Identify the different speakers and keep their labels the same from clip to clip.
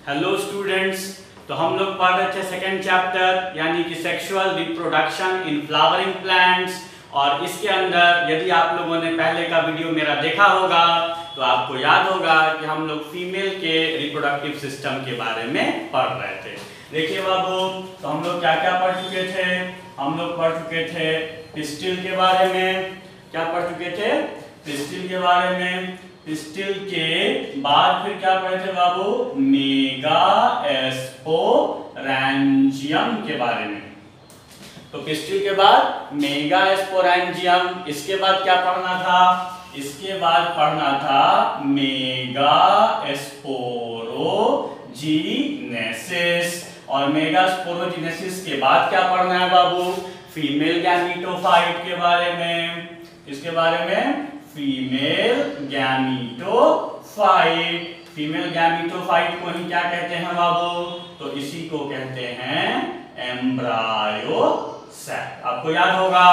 Speaker 1: Hello students. तो हम लोग पढ़ रहे थे सेकेंड चैप्टर यानी कि sexual reproduction in flowering plants. और इसके अंदर यदि आप लोगों ने पहले का वीडियो मेरा देखा होगा तो आपको याद होगा कि हम लोग फीमेल के रिप्रोडक्टिव सिस्टम के बारे में पढ़ रहे थे। देखिए बाबू, तो हम लोग क्या क्या पढ़ चुके थे। हम लोग पढ़ चुके थे पिस्टिल के बारे में। क्या पढ़ चुके थे? पिस्टिल के बारे में। पिस्टिल के बाद फिर क्या पढ़े थे बाबू? मेगा स्पोरेंजियम के बारे में। तो पिस्टिल के बाद मेगा स्पोरेंजियम, इसके बाद क्या पढ़ना था? इसके बाद पढ़ना था मेगा स्पोरोजीनेसिस। और मेगा स्पोरोजीनेसिस के बाद क्या पढ़ना है बाबू? फीमेल गैमीटोफाइट के बारे में। इसके बारे में फीमेल गैमीटोफाइट। फीमेल गैमीटोफाइट को ही क्या कहते हैं बाबू? तो इसी को कहते हैं एम्ब्रायोसैक। आपको याद होगा,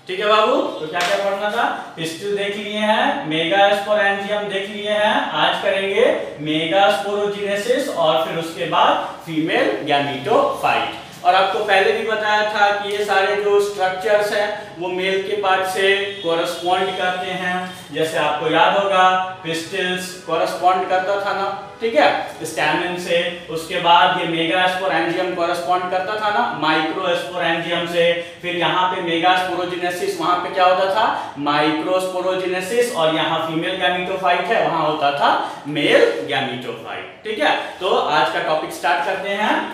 Speaker 1: ठीक है बाबू। तो क्या क्या पढ़ना था? पिस्टिल देख लिए हैं, मेगा स्पोरेंजियम देख लिए हैं। आज करेंगे मेगा स्पोरोजीनेसिस और फिर उसके बाद फीमेल गैमीटोफाइट। और आपको पहले भी बताया था कि ये सारे जो स्ट्रक्चर्स हैं वो मेल के पार्ट से कोरस्पॉन्ड करते हैं। जैसे आपको याद होगा पिस्टिल्स कोरस्पॉन्ड करता था ना, ठीक है, स्टैमेन से। उसके बाद ये मेगा स्पोरेंजियम कोरस्पॉन्ड करता था ना माइक्रो स्पोरेंजियम से। फिर यहाँ पे मेगा स्पोरोजीनेसिस, वहां पे क्या होता था? माइक्रो स्पोरोजीनेसिस। और यहाँ फीमेल गैमीटोफाइट है, वहां होता था मेल गैमीटोफाइट। ठीक है, तो आज का टॉपिक स्टार्ट करते हैं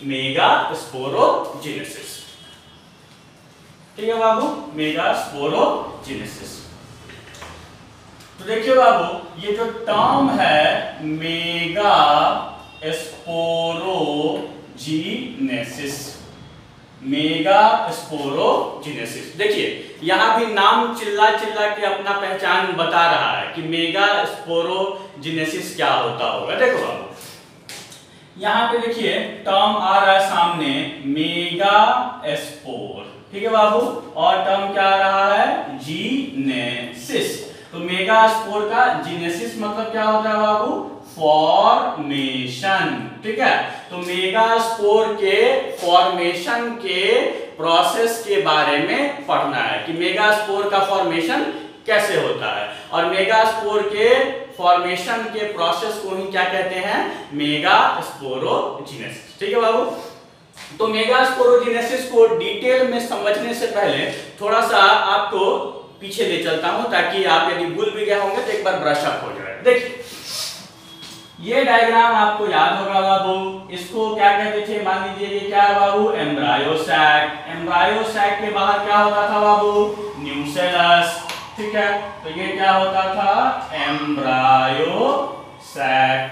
Speaker 1: मेगा स्पोरोजीनेसिस। ठीक है बाबू, मेगा स्पोरोजीनेसिस। तो देखिए बाबू, ये जो टर्म है मेगा स्पोरोजीनेसिस, मेगा स्पोरोजीनेसिस, देखिए यहां भी नाम चिल्ला चिल्ला के अपना पहचान बता रहा है कि मेगा स्पोरोजीनेसिस क्या होता होगा। देखो बाबू, यहां पे देखिए टर्म आ रहा है सामने मेगा स्पोर, ठीक है बाबू, और टर्म क्या आ रहा है? जीनेसिस। तो मेगा स्पोर का जीनेसिस मतलब क्या होता है बाबू? फॉर्मेशन। ठीक है, तो मेगा स्पोर के फॉर्मेशन के प्रोसेस के बारे में पढ़ना है कि मेगा स्पोर का फॉर्मेशन कैसे होता है। और मेगा स्पोर के फॉर्मेशन के प्रोसेस को ही क्या कहते हैं? मेगा स्पोरोजीनेसिस। ठीक है बाबू। तो मेगा स्पोरोजीनेसिस को डिटेल में समझने से पहले थोड़ा सा आपको पीछे ले चलता हूं ताकि आप यदि भूल भी गए होंगे तो एक बार ब्रश अप हो जाए। देखिए ये डायग्राम आपको याद होगा बाबू, इसको क्या कहते थे? मान लीजिए ये क्या है बाबू? एम्ब्रायोसैक। एम्ब्रायोसैक के बाहर क्या होता था बाबू? न्यूसेलस। ठीक है, तो ये क्या होता था? एम्ब्रायोसैक।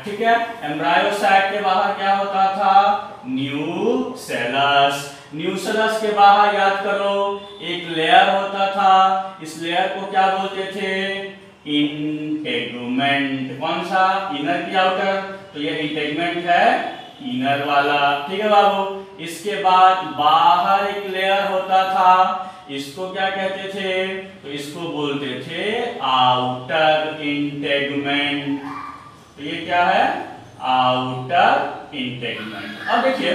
Speaker 1: ठीक है, एम्ब्रायोसैक के बाहर क्या होता था? न्यूसेलस। न्यूसेलस के बाहर याद करो एक लेयर होता था, इस लेयर को क्या बोलते थे? इंटेगुमेंट। कौन सा? इनर की आउटर। तो ये इंटेगुमेंट है इनर वाला। ठीक है बाबू। इसके बाद बाहर एक लेयर होता था, इसको क्या कहते थे? तो इसको बोलते थे आउटर इंटेगुमेंट। तो ये क्या है? Outer integument. अब देखिए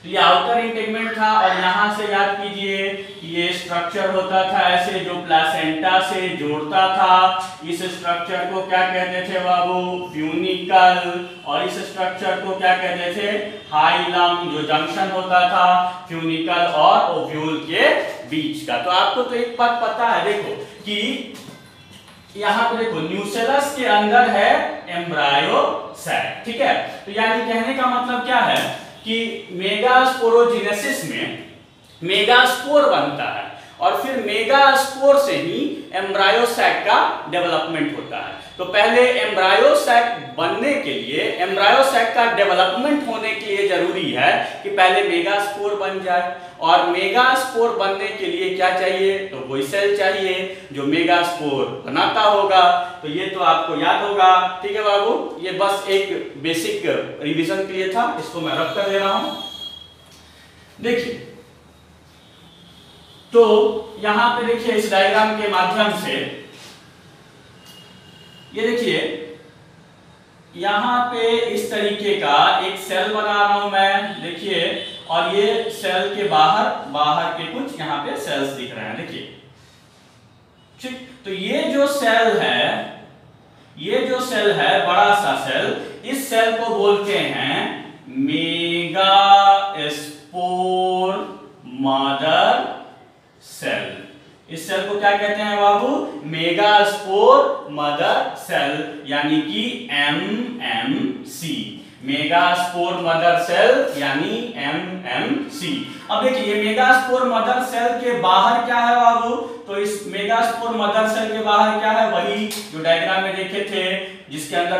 Speaker 1: तो ये आउटर इंटेगुमेंट था और यहां से याद कीजिए ये स्ट्रक्चर होता था ऐसे जो प्लासेंटा से जोड़ता था। इस स्ट्रक्चर को क्या कहते थे बाबू? फ्यूनिकल। और इस स्ट्रक्चर को क्या कहते थे? हाइलम, जो जंक्शन होता था फ्यूनिकल और ओव्यूल के बीच का। तो आपको तो एक बात पता है, देखो कि यहाँ पे देखो न्यूसेलस के अंदर है एम्ब्रायोसैक। ठीक है, तो यानी कहने का मतलब क्या है कि मेगा स्पोरोजीनेसिस में मेगा स्पोर बनता है और फिर मेगा स्पोर से ही एम्ब्रायोसैक का डेवलपमेंट होता है। तो पहले एम्ब्रायोसैक बनने के लिए, एम्ब्रायोसैक का डेवलपमेंट होने के लिए जरूरी है कि पहले मेगा स्पोर बन जाए। और मेगा स्पोर बनने के लिए क्या चाहिए? तो कोई सेल चाहिए जो मेगा स्पोर बनाता होगा। तो ये तो आपको याद होगा। ठीक है बाबू, ये बस एक बेसिक रिवीजन के लिए था, इसको मैं रख कर दे रहा हूं। देखिए तो यहां पे देखिए इस डायग्राम के माध्यम से ये देखिए यहाँ पे इस तरीके का एक सेल बना रहा हूं मैं, देखिए, और ये सेल के बाहर के कुछ यहाँ पे सेल्स दिख रहे हैं, देखिए, ठीक। तो ये जो सेल है बड़ा सा सेल, इस सेल को बोलते हैं मेगा स्पोर मदर सेल। इस सेल को क्या कहते हैं बाबू? मेगा स्पोर मदर सेल, यानी कि MMC, megaspore mother cell यानी MMC। अब देखिए ये मेगा स्पोर मदर सेल के बाहर क्या है बाबू? तो इस मेगा स्पोर मदर सेल के बाहर क्या है? वही जो डायग्राम में देखे थे, जिसके अंदर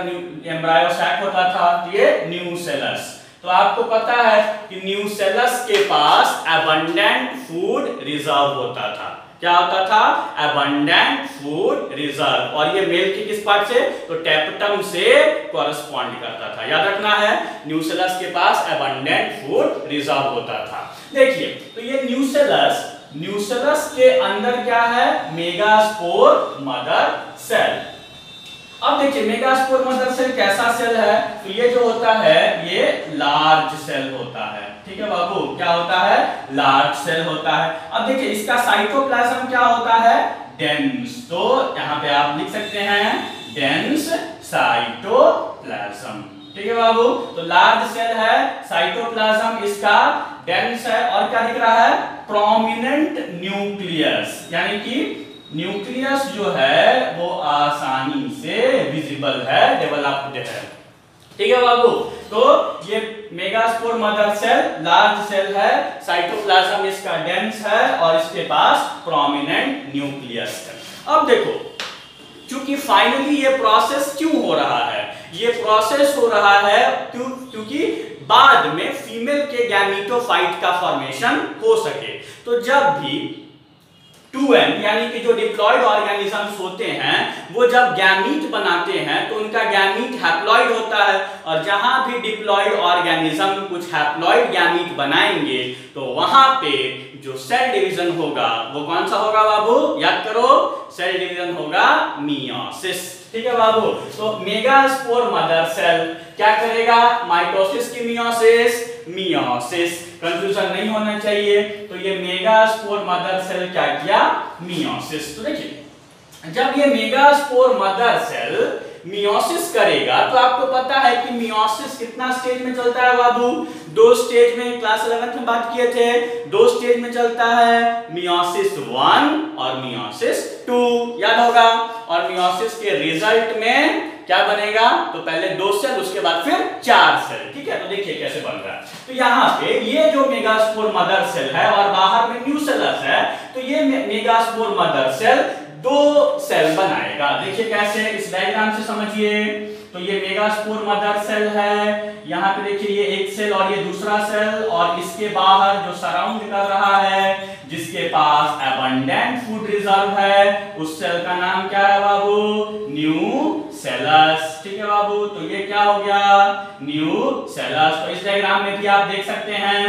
Speaker 1: एम्ब्रायो सैक होता था, ये न्यूसेलस। तो आपको पता है कि न्यूसेलस के पास एबंडेंट फूड रिजर्व होता था। क्या होता था? Abundant food reserve. और ये मेल की किस पार्ट से? तो टेप्टम से कॉरेस्पॉन्ड करता था। याद रखना है, न्यूसेलस के पास एबंडेंट फूड रिजर्व होता था। देखिए, तो ये न्यूसेलस के अंदर क्या है? Megaspore mother cell. अब देखिए मेगास्पोर मदर सेल कैसा सेल है? तो ये जो होता है ये लार्ज सेल होता है, ठीक है बाबू? क्या होता है? लार्ज सेल होता है। अब देखिए इसका साइटोप्लाज्म क्या होता है? डेंस। तो यहाँ पे आप लिख सकते हैं डेंस साइटोप्लाज्म, ठीक है बाबू? तो लार्ज सेल है, साइटोप्लाज्म इसका डेंस है, और क्या दिख रहा है? प्रोमिनेंट न्यूक्लियस, यानी कि न्यूक्लियस जो है वो आसानी से विजिबल है, डेवलप्ड है, ठीक है बाबू? तो ये megaspore mother cell large cell है, साइटोप्लाज्म इसका डेंस है, और इसके पास प्रोमिनेंट न्यूक्लियस है। अब देखो, क्योंकि फाइनली ये प्रोसेस क्यों हो रहा है? ये प्रोसेस हो रहा है क्योंकि बाद में फीमेल के गैमीटोफाइट का फॉर्मेशन हो सके। तो जब भी 2N यानी कि जो डिप्लॉयड ऑर्गेनिजम्स होते हैं वो जब गैमीट बनाते हैं तो उनका गैमीट हैप्लॉयड होता है, और जहां भी डिप्लॉयड ऑर्गेनिज्म कुछ हैप्लॉयड गैमीट बनाएंगे तो वहां पे जो सेल डिवीजन होगा वो कौन सा होगा बाबू? याद करो, सेल डिवीजन होगा मियोसिस, ठीक है बाबू? तो मेगास्पोर मदर सेल क्या करेगा? माइटोसिस की मियोसिस, कंफ्यूजन नहीं होना चाहिए। तो ये मेगास्पोर मदर सेल क्या किया? मियोसिस। तो देखिए जब ये मेगास्पोर मदर सेल मियोसिस करेगा तो आपको पता है कि मियोसिस कितना स्टेज में चलता है बाबू? 2 स्टेज में, क्लास 11 में बात किए थे, 2 स्टेज में चलता है, मियोसिस 1 और मियोसिस 2, याद होगा। और मियोसिस के रिजल्ट में क्या बनेगा? तो पहले 2 सेल, उसके बाद फिर 4 सेल, ठीक है? तो देखिए कैसे बन रहा है। तो यहाँ पे ये जो मेगास्पोर मदर सेल है और बाहर में न्यूसेलस है, तो ये मेगास्पोर मदर सेल 2 सेल बनाएगा। देखिए कैसे, इस डायग्राम से समझिए। तो ये मेगास्पोर मदर सेल है, यहाँ पे देखिए ये एक सेल और ये दूसरा सेल, और इसके बाहर जो सराउंड कर रहा है जिसके पास एबंडेंट फूड रिजर्व है, उस सेल का नाम क्या है बाबू? न्यूसेलस, ठीक है बाबू? तो ये क्या हो गया? न्यूसेलस। तो इस डायग्राम में भी आप देख सकते हैं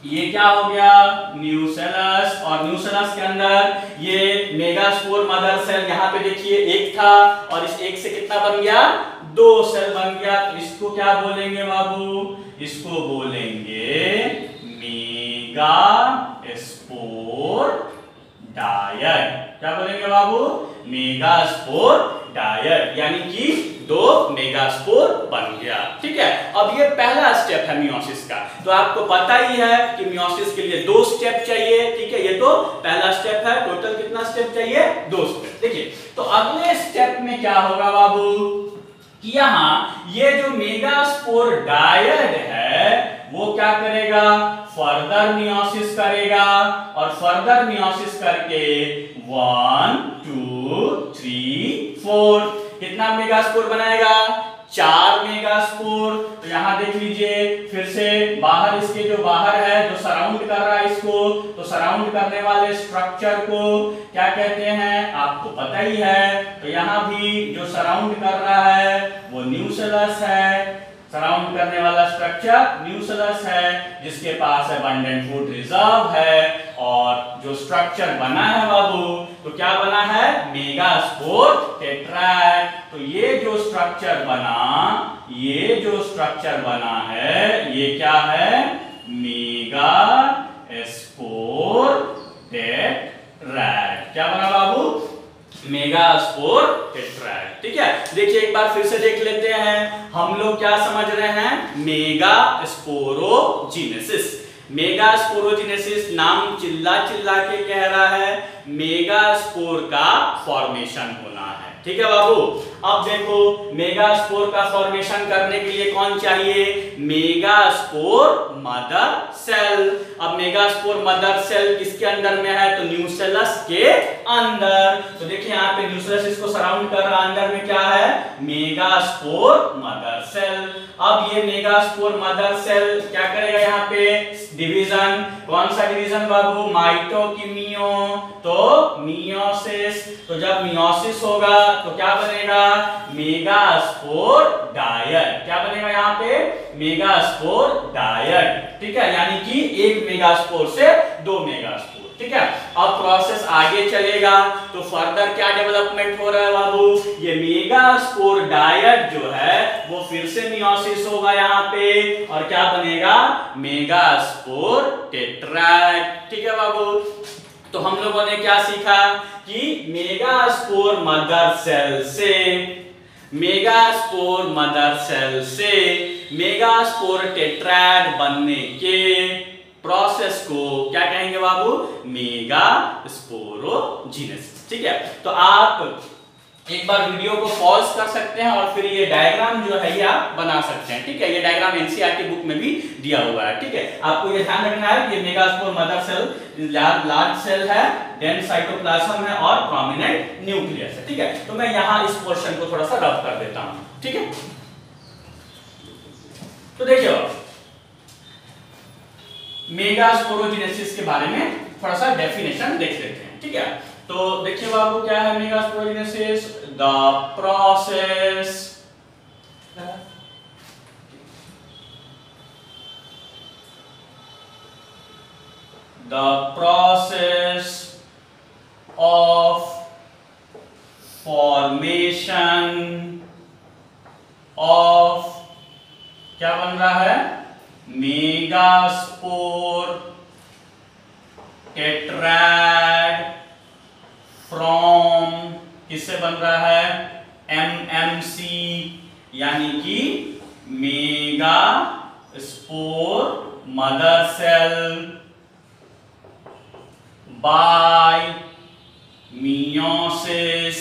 Speaker 1: ये क्या हो गया? न्यूसेलस। और न्यूसेलस के अंदर ये मेगास्पोर मदर सेल यहाँ पे देखिए एक था, और इस एक से कितना बन गया? 2 सेल बन गया। तो इसको क्या बोलेंगे बाबू? इसको बोलेंगे मेगा स्पोर डायट। क्या बोलेंगे बाबू? मेगास्पोर डायट, यानी कि 2 मेगास्पोर बन गया, ठीक है? अब ये पहला स्टेप है मियोसिस का। तो आपको पता ही है कि मियोसिस के लिए 2 स्टेप चाहिए, ठीक है? ये तो पहला स्टेप है। टोटल कितना स्टेप चाहिए? 2 स्टेप। देखिए तो अगले स्टेप में क्या होगा बाबू? कि यहाँ ये जो मेगास्पोर डायट है वो क्या करेगा? फर्दर मियोसिस करेगा, और फर्दर मियोसिस करके 1 2 3 4 कितना मेगास्पोर बनाएगा? 4 मेगास्पोर। तो यहाँ देख लीजिए फिर से, बाहर इसके जो बाहर है जो सराउंड कर रहा है इसको, तो सराउंड करने वाले स्ट्रक्चर को क्या कहते हैं? आपको पता ही है। तो यहाँ भी जो सराउंड कर रहा है वो न्यूसेलस है, सराउंड करने वाला स्ट्रक्चर न्यूसेलस है, जिसके पास एबंडेंट फूड रिजर्व है। और जो स्ट्रक्चर बना है बाबू, तो क्या बना है? Megaspore tetrad. तो ये जो स्ट्रक्चर बना है ये क्या है, मेगा स्पोर टेट्रैड। क्या बना बाबू, मेगा स्पोर टेट्रैड। ठीक है, देखिए एक बार फिर से देख लेते हैं हम लोग क्या समझ रहे हैं, मेगा स्पोरोजेनेसिस। मेगा स्पोरोजेनेसिस नाम चिल्ला के कह रहा है, मेगा स्पोर का फॉर्मेशन होना है। ठीक है बाबू, अब देखो मेगा स्पोर का फॉर्मेशन करने के लिए कौन चाहिए, मेगा स्पोर मदर सेल। अब मेगा स्पोर मदर सेल किसके अंदर में है, तो न्यूसेलस के अंदर। तो देखिए यहाँ पे न्यूसेलस इसको सराउंड कर रहा, अंदर में क्या है, मेगा स्पोर मदर सेल। अब ये मेगा स्पोर मदर सेल क्या करेगा, यहाँ पे डिवीजन, कौन सा डिवीजन बाबू, माइटोकिमियो, तो मियोसिस। तो जब मियोसिस होगा तो क्या बनेगा, मेगा स्पोर डायट। क्या बनेगा यहाँ पे, मेगा स्पोर डायट। ठीक है, यानी कि एक मेगा स्पोर से दो मेगा स्पोर। ठीक है, अब प्रोसेस आगे चलेगा तो फर्दर क्या डेवलपमेंट हो रहा है बाबू, ये मेगा स्पोर डायट जो है वो फिर से मियोसिस होगा यहाँ पे, और क्या बनेगा, मेगा स्पोर टेट्रैड। ठीक है बाबू, तो हम लोगों ने क्या सीखा कि मेगा स्पोर मदर सेल से मेगा स्पोर टेट्रैड बनने के प्रोसेस को क्या कहेंगे बाबू, मेगा स्पोरोजेनेसिस। ठीक है, तो आप एक बार वीडियो को पॉज कर सकते हैं और फिर ये डायग्राम जो है ये आप बना सकते हैं। ठीक है, ये डायग्राम एनसीईआरटी बुक में भी दिया हुआ है। ठीक है, आपको ये ध्यान रखना है कि ये megaspore mother cell large cell है, डेंस साइटोप्लाज्म है और प्रोमिनेंट न्यूक्लियस है। ठीक है, तो मैं यहाँ इस पोर्शन को थोड़ा सा रब कर देता हूँ। ठीक है, तो देखिए मेगा स्पोरोजेनेसिस के बारे में थोड़ा सा डेफिनेशन देख लेते हैं। ठीक है, तो देखिए बाबू क्या है mega sporogenesis, the process of formation of क्या बन रहा है, मेगा स्पोर टेट्रैड फ्रॉम, किससे बन रहा है, एमएमसी, यानी कि megaspore mother cell by meiosis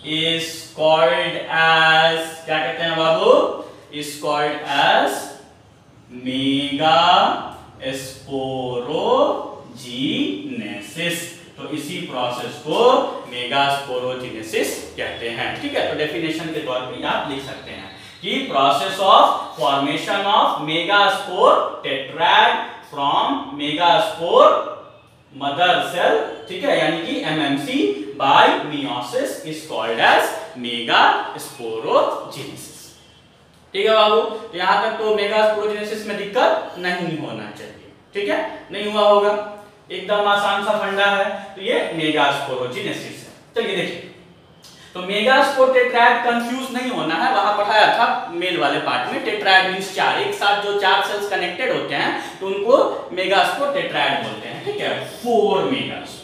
Speaker 1: is called as, क्या कहते हैं बाबू, is called as megasporogenesis. तो इसी प्रोसेस को मेगा स्पोरोजेनेसिस कहते हैं। ठीक है, तो डेफिनेशन के तौर पे आप लिख सकते हैं कि process of formation of megaspore tetrad from megaspore mother cell, ठीक है, यानी कि MMC by meiosis is called as megasporogenesis. ठीक है बाबू, तो यहां तक तो मेगा स्पोरोजेनेसिस में दिक्कत नहीं होना चाहिए। ठीक है, नहीं हुआ होगा, एकदम आसान सा फंडा है। तो ये मेगा स्पोरोजेनेसिस है। चलिए देखिए, तो मेगा स्पोर टेट्रैड कंफ्यूज नहीं होना है, वहां पढ़ाया था मेल वाले पार्ट में, टेट्रैड मींस चार, एक साथ जो चार सेल्स कनेक्टेड होते हैं तो उनको मेगा स्पोर टेट्रैड बोलते हैं। ठीक है, 4 मेगा स्पोर।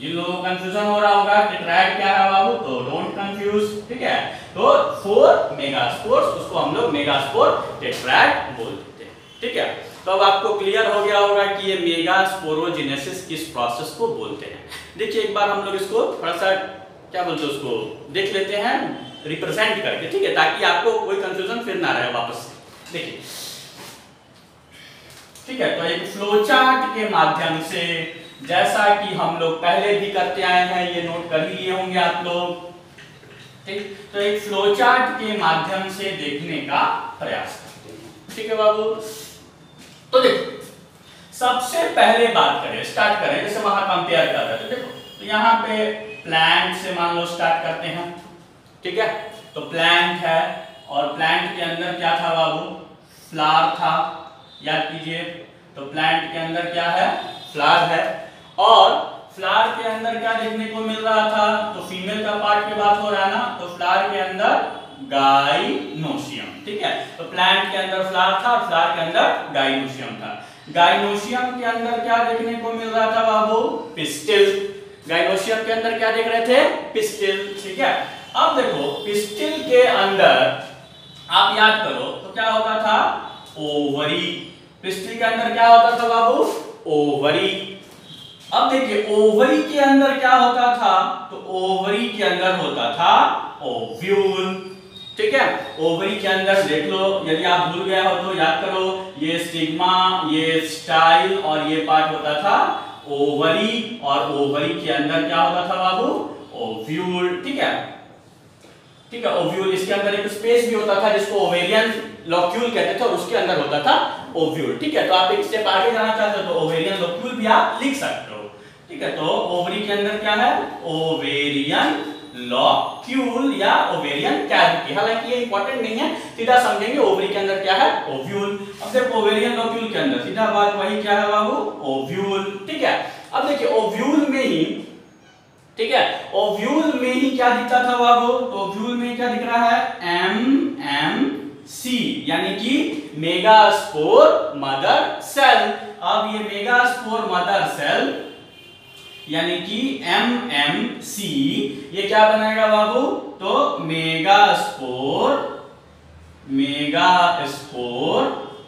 Speaker 1: जिन लोगों को कंफ्यूजन हो रहा होगा टेट्रैड क्या है बाबू, तो डोंट कंफ्यूज। ठीक है, तो 4 मेगा स्पोर्स, उसको हम लोग मेगा स्पोर टेट्रैड बोलते हैं। ठीक है, तो अब आपको क्लियर हो गया होगा कि ये मेगा स्पोरोजेनेसिस किस प्रोसेस को बोलते हैं। देखिए एक बार हम लोग इसको थोड़ा सा क्या बोलते हैं उसको देख लेते हैं रिप्रेजेंट करके। ठीक है, ताकि आपको कोई कंफ्यूजन फिर ना रहे वापस से। देखिए, ठीक है, तो एक फ्लो चार्ट के माध्यम से, जैसा कि हम लोग पहले भी करते आए हैं, ये नोट कर ही लिए होंगे आप लोग। ठीक, तो एक फ्लो चार्ट के माध्यम से देखने का प्रयास करते हैं। ठीक है बाबू, तो देखो सबसे पहले बात करें, स्टार्ट करें, जैसे वहां कंपेयर कर रहे थे। देखो तो यहाँ पे प्लांट से मान लो स्टार्ट करते हैं। ठीक है, तो प्लांट है और प्लांट के अंदर क्या था बाबू, फ्लावर था, याद कीजिए। तो प्लांट के अंदर क्या है, फ्लावर है, और फ्लावर के अंदर क्या देखने को मिल रहा था, तो फीमेल का पार्ट की बात हो रहा है ना, तो फ्लावर के अंदर गाइनोसियम, ठीक है। तो प्लांट के अंदर फ्लावर था और फ्लावर के अंदर गाइनोसियम था। गाइनोसियम के अंदर क्या देखने को मिल रहा था बाबू, पिस्टिल। गाइनोसियम के अंदर क्या देख रहे थे, पिस्टिल, ठीक है। अब देखो पिस्टिल के अंदर आप याद करो तो क्या होता था, ओवरी। पिस्टिल के अंदर क्या होता था बाबू, ओवरी। अब देखिए ओवरी के अंदर क्या होता था, तो ओवरी के अंदर होता था ओव्यूल, ठीक है। ओवरी के अंदर देख लो, यदि आप भूल गए हो तो याद करो, ये स्टिग्मा, ये स्टाइल और ये पार्ट होता था ओवरी, और ओवरी के अंदर क्या होता था बाबू, ओव्यूल, ठीक है, ठीक है। ओव्यूल, इसके अंदर एक स्पेस भी होता था जिसको ओवेरियन लोक्यूल कहते थे और उसके अंदर होता था ओव्यूल, ठीक है। तो आप एक स्टेप आगे जाना चाहते हो तो ओवेरियन लोक्यूल भी आप लिख सकते हो, ठीक है। तो ओवरी के अंदर क्या है, ओवेरियन लोक्यूल या ओवेरियन कैविटी। हालांकि ये इंपॉर्टेंट नहीं है, सीधा समझेंगे ओवरी के अंदर क्या है, ओव्यूल। अब देखो ओवेरियन लोक्यूल के अंदर सीधा बात वही क्या है बाबू, ओव्यूल, ठीक है। अब देखिए ओव्यूल में ही, ठीक है, ओव्यूल में ही क्या दिखता था बाबू, तो ओव्यूल में क्या दिख रहा है, MMC, यानी कि मेगास्पोर मदर सेल। अब ये मेगास्पोर मदर सेल यानी कि MMC ये क्या बनाएगा बाबू, तो मेगास्पोर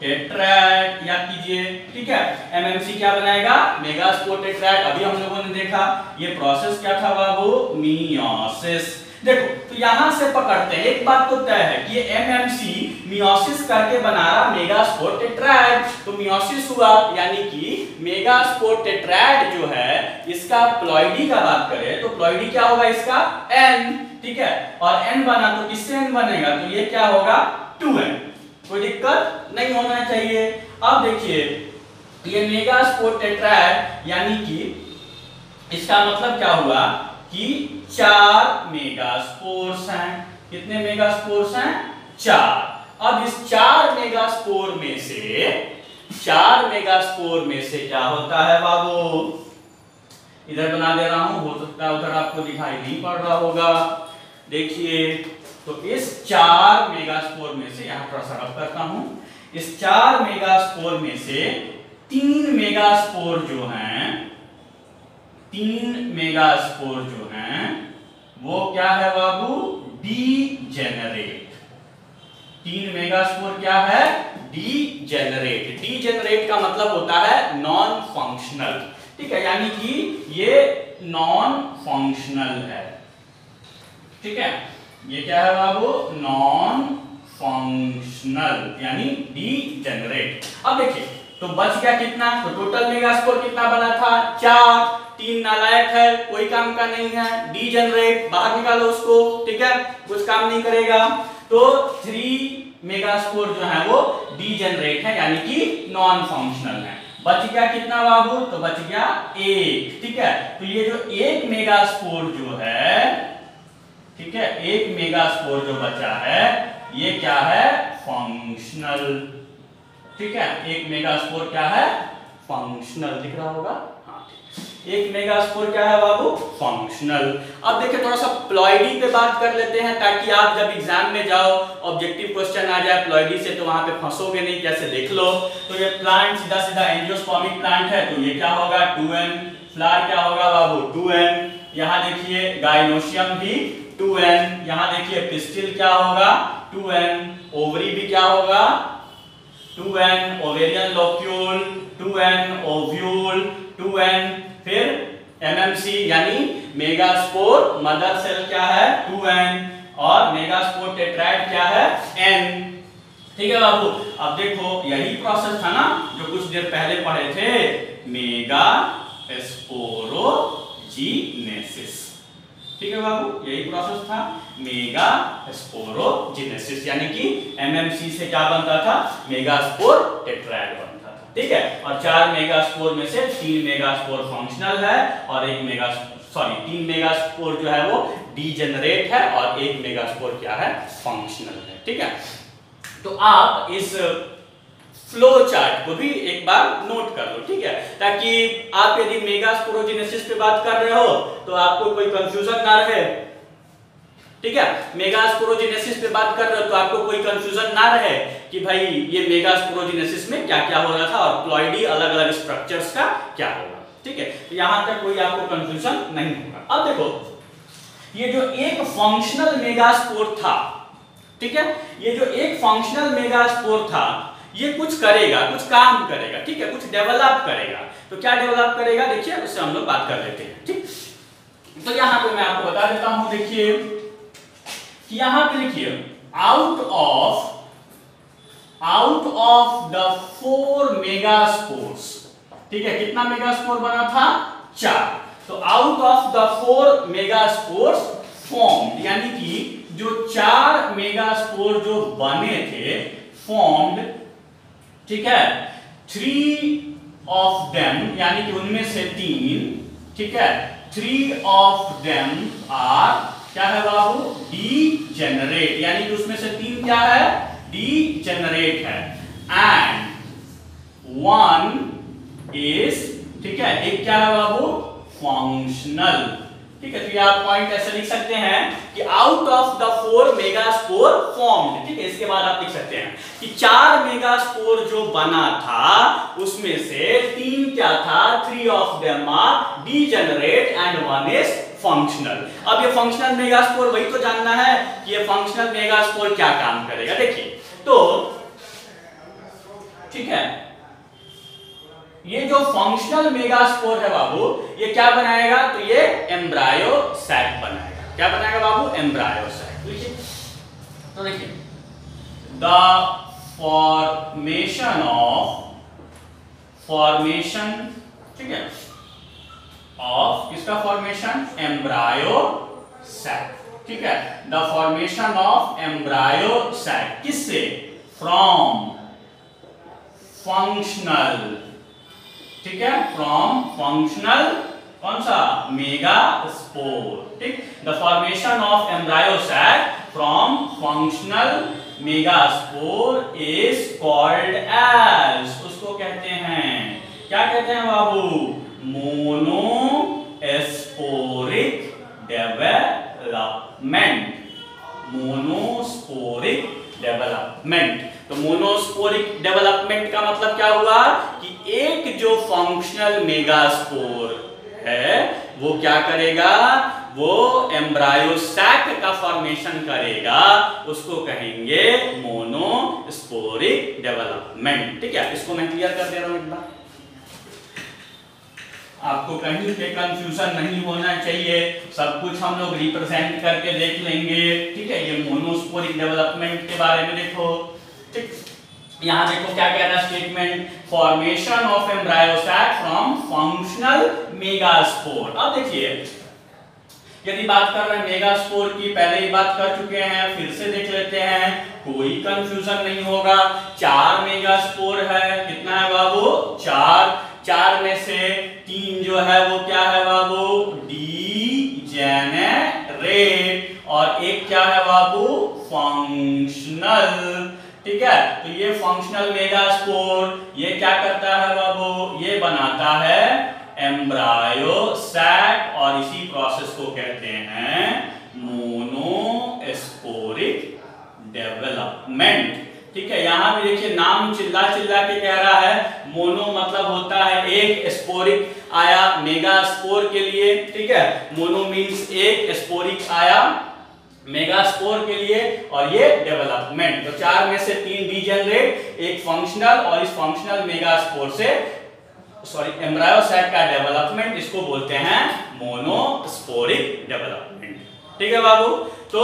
Speaker 1: टेट्राड, याद कीजिए, ठीक है। MMC क्या बनाएगा, मेगास्पोर टेट्राड। अभी हम लोगों ने देखा ये प्रोसेस क्या था बाबू, मियोसिस। देखो तो यहां से पकड़ते हैं, एक बात तो तय है कि ये MMC मियोसिस करके बना रहा मेगास्पोर टेट्राड। तो मियोसिस हुआ यानी कि मेगास्पोर टेट्राड जो है इसका प्लॉइडी का बात करें तो प्लॉइडी क्या होगा इसका, N, ठीक है। और N बना तो किससे N बनेगा, तो ये क्या होगा, 2N। कोई दिक्कत नहीं होना चाहिए। अब देखिए ये मेगास्पोर टेट्राड यानी कि इसका मतलब क्या हुआ कि 4 मेगास्पोर्स हैं। कितने मेगास्पोर्स हैं, 4। अब इस 4 मेगास्पोर में से क्या होता है बाबू, इधर बना दे रहा हूं, हो सकता है उधर आपको दिखाई नहीं पड़ रहा होगा। देखिए तो इस 4 मेगास्पोर में से, यहां थोड़ा सा रफ करता हूं, इस 4 मेगास्पोर में से 3 मेगास्पोर जो हैं, 3 मेगास्पोर जो हैं वो क्या है बाबू, डीजेनरेट। 3 मेगास्पोर क्या है, डीजेनरेट। डीजेनरेट का मतलब होता है नॉन फंक्शनल, ठीक है, यानी कि ये नॉन फंक्शनल है, ठीक है। ये क्या है बाबू, नॉन फंक्शनल यानी डीजेनरेट। अब देखिए तो बच गया कितना, तो टोटल मेगास्पोर कितना बना था, 4। 3 नालायक है, कोई काम का नहीं है, डीजेनरेट, बाहर निकालो उसको, ठीक है, कुछ काम नहीं करेगा। तो 3 मेगास्पोर जो है वो डीजेनरेट है यानी कि नॉन फंक्शनल है। बच गया कितना बाबू, तो बच गया 1, ठीक है। तो ये जो 1 मेगास्पोर जो है, ठीक है, 1 मेगास्पोर जो बचा है ये क्या है, फंक्शनल, ठीक है। 1 मेगास्पोर क्या है, फंक्शनल, दिख रहा होगा, हाँ, 1 मेगास्पोर क्या है बाबू, फंक्शनल। अब देखिए थोड़ा सा प्लॉइडी पे बात कर लेते हैं ताकि आप जब एग्जाम में जाओ ऑब्जेक्टिव क्वेश्चन आ जाए प्लॉइडी से तो वहां पे फंसोगे नहीं, कैसे देख लो। तो ये प्लांट सीधा सीधा एंजियोस्पर्मिक प्लांट है तो ये क्या होगा, 2N। फ्लावर क्या होगा बाबू, 2N। यहाँ देखिए गाइनोसियम भी 2N। यहाँ देखिए पिस्टिल क्या होगा, 2N। ओवरी भी क्या होगा, 2N। Ovarian locule 2N। Ovule 2N। फिर MMC यानी मेगास्पोर मदर सेल क्या है, 2N। और मेगास्पोर टेट्राड क्या है, N, ठीक है बाबू। अब देखो यही प्रोसेस था ना जो कुछ देर पहले पढ़े थे, मेगा स्पोरोजीनेसिस, ठीक है बाबू, यही प्रोसेस था, मेगा स्पोरोजीनेसिस, यानी कि MMC से क्या बनता था, मेगास्पोर टेट्राड बनता था, ठीक है। और 4 मेगास्पोर में से 3 मेगास्पोर फंक्शनल है और 3 मेगास्पोर जो है वो डीजेनरेट है और 1 मेगास्पोर क्या है, फंक्शनल है, ठीक है। तो आप इस फ्लो चार्ट को भी एक बार नोट कर लो, ठीक है, ताकि आप यदि मेगास्पोरोजेनेसिस पे बात कर रहे हो तो आपको कोई कंफ्यूजन ना रहे, ठीक है। मेगास्पोरोजेनेसिस पे बात कर रहे हो तो आपको कोई कंफ्यूजन ना रहे कि भाई ये मेगास्पोरोजेनेसिस में क्या क्या हो रहा था और प्लॉइडी अलग अलग स्ट्रक्चर्स का क्या होगा, ठीक है। तो यहां तक कोई आपको कंफ्यूजन नहीं होगा। अब देखो ये जो एक फंक्शनल मेगास्पोर था, ठीक है, ये जो एक फंक्शनल मेगास्पोर था ये कुछ करेगा, कुछ काम करेगा, ठीक है, कुछ डेवलप करेगा। तो क्या डेवलप करेगा देखिए, उससे हम लोग बात कर लेते हैं, ठीक। तो यहां पे मैं आपको बता देता हूं, देखिए कि यहां पे लिखिए आउट ऑफ द 4 मेगास्पोर्स, ठीक है, कितना मेगास्पोर बना था? 4। तो out of the 4 megaspores formed, यानी कि जो 4 मेगास्पोर जो बने थे फॉर्म्ड, ठीक है, 3 ऑफ देम, यानी कि उनमें से 3, ठीक है, 3 ऑफ देम आर क्या है बाबू? डीजेनरेट, यानी कि उसमें से 3 क्या है? डीजेनरेट है। एंड 1 इज, ठीक है, एक क्या है बाबू? फंक्शनल, ठीक है। तो ये आप पॉइंट ऐसे लिख सकते हैं कि out of the 4 megaspore formed, ठीक है। इसके बाद आप लिख सकते हैं कि 4 मेगास्पोर जो बना था उसमें से 3 क्या था? 3 of them are degenerate and 1 is functional. अब ये फंक्शनल मेगास्पोर, वही तो जानना है कि ये फंक्शनल मेगास्पोर क्या काम करेगा। देखिए तो ठीक है, ये जो फंक्शनल मेगास्पोर है बाबू, ये क्या बनाएगा? तो ये एम्ब्रायो सैक बनाएगा। क्या बनाएगा बाबू? Embryo sac. देखिए तो देखिए द फॉर्मेशन, ठीक है, ऑफ किसका फॉर्मेशन? एम्ब्रायो सैक, ठीक है। The formation of embryo sac किससे? फ्रॉम फंक्शनल, ठीक है, फ्रॉम फंक्शनल कौन सा? मेगास्पोर, ठीक। The formation of embryo sac from functional megaspore is called as, उसको कहते हैं, क्या कहते हैं बाबू? Monosporic development. Monosporic development. तो मोनोस्पोरिक डेवलपमेंट का मतलब क्या हुआ कि एक जो फंक्शनल मेगास्पोर है वो क्या करेगा? वो एम्ब्रायो सैक का फॉर्मेशन करेगा, उसको कहेंगे मोनोस्पोरिक डेवलपमेंट, ठीक है। इसको मैं क्लियर कर दे रहा हूं एक बार, आपको कहीं पे कंफ्यूजन नहीं होना चाहिए, सब कुछ हम लोग रिप्रेजेंट करके देख लेंगे, ठीक है। ये मोनोस्पोरिक डेवलपमेंट के बारे में देखो, ठीक। यहां देखो क्या कह रहा है statement? Formation of embryo sac from functional megaspore. अब देखिए यदि बात कर रहे हैं मेगास्पोर की, पहले ही बात कर चुके हैं, फिर से देख लेते हैं, कोई कंफ्यूजन नहीं होगा। 4 मेगास्पोर है, कितना है बाबू? 4। 4 में से 3 जो है वो क्या है बाबू? डीजेनरेट, और एक क्या है बाबू? फंक्शनल, ठीक है। तो ये फंक्शनल मेगास्पोर ये क्या करता है बाबू? ये बनाता है एम्ब्रायो सैक, और इसी प्रोसेस को कहते हैं मोनोस्पोरिक डेवलपमेंट, ठीक है। यहां भी देखिए नाम चिल्ला चिल्ला के कह रहा है। मोनो मतलब होता है एक, स्पोरिक आया मेगास्पोर के लिए, ठीक है। मोनो मींस एक, स्पोरिक आया मेगास्पोर के लिए, और ये डेवलपमेंट। तो 4 में से 3 डीजेनरेट, एक फंक्शनल, और इस फंक्शनल मेगास्पोर से एम्ब्रायो सैक का डेवलपमेंट, इसको बोलते हैं मोनोस्पोरिक डेवलपमेंट, ठीक है बाबू। तो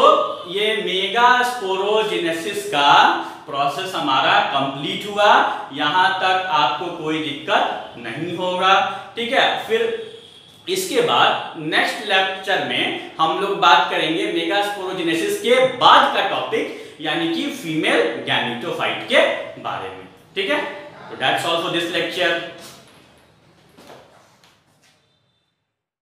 Speaker 1: ये मेगास्पोरोजेनेसिस का प्रोसेस हमारा कंप्लीट हुआ, यहां तक आपको कोई दिक्कत नहीं होगा, ठीक है। फिर इसके बाद नेक्स्ट लेक्चर में हम लोग बात करेंगे मेगास्पोरोजेनेसिस के बाद का टॉपिक, यानी कि फीमेल गैमेटोफाइट के बारे में, ठीक है। तो that's all for this lecture.